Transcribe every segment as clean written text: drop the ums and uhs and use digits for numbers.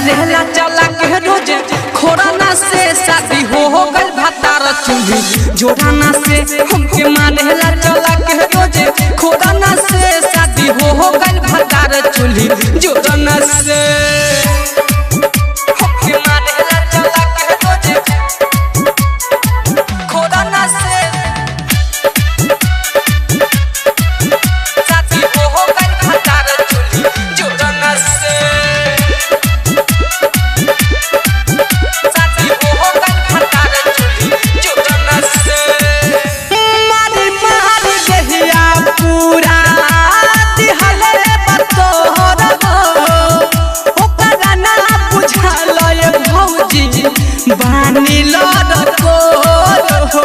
मारेला चला के रोज खोराना से शादी हो गल भतार चूल्ही जोड़ाना से हमके मारेला चला के रोज खोराना से शादी हो गल भतार चूल्ही जोड़ाना से हमके मारेला चला के रोज खोराना से शादी हो गल भतार चूल्ही जोड़ाना से बानी लड़ को हो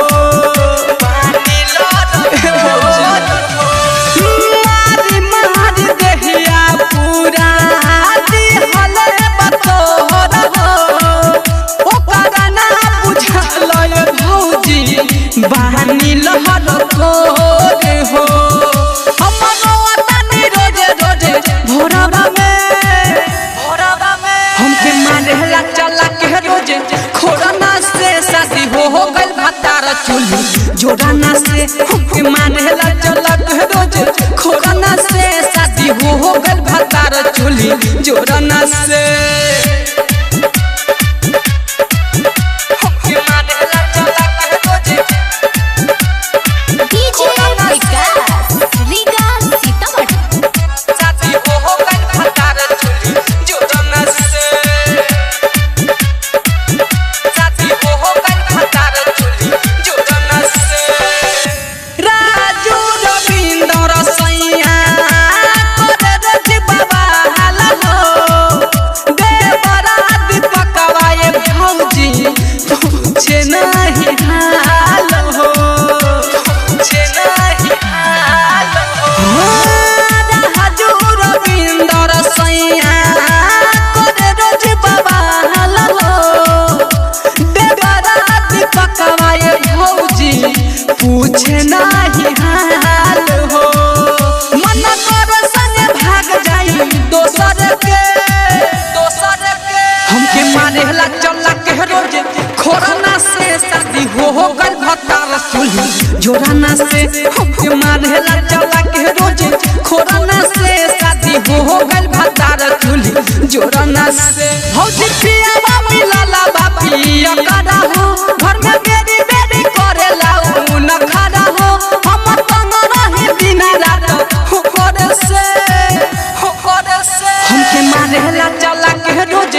बानी लड़ मारी मारी देहिया पूरा दिहले बतोर हो ओकरा ना बुझल भौजी बानी लड़ को हो हमरो तनी रोज रोज भोरवा में हमके मारेला चला के रोज खोराना से शादी हो गल भतार चूल्ही जोड़ाना से हमके मारेला चला के रोज खोराना से शादी हो गल भतार चूल्ही जोड़ाना से हमके मारेला चला के रोज डीजे विकास रीगा सीतामढ़ी शादी हो गल भतार चूल्ही जोड़ाना से पूछे नाही हाल हो मन कर संग भाग जाई दोसर के हमके मारेला चला के रोज खोराना से शादी हो गल भतार चूल्ही जोड़ाना से हमके मारेला चला के रोज खोराना से शादी हो गल भतार चूल्ही जोड़ाना से भौजी पियावा मिलला बापी अकड़ा हो घर में बेरी बेरी करेला न खड़ा हो हम तंग रहे दिन रात हो करे से हमके मारेला चला के रोज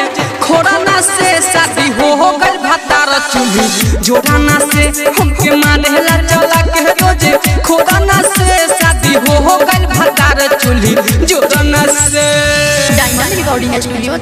खोराना से शादी हो गल भतार चूल्ही जोड़ाना से हमके मारेला चला के रोज खोराना से शादी हो गल भतार चूल्ही जोड़ाना से डायमंड रिकॉर्डिंग स्टूडियो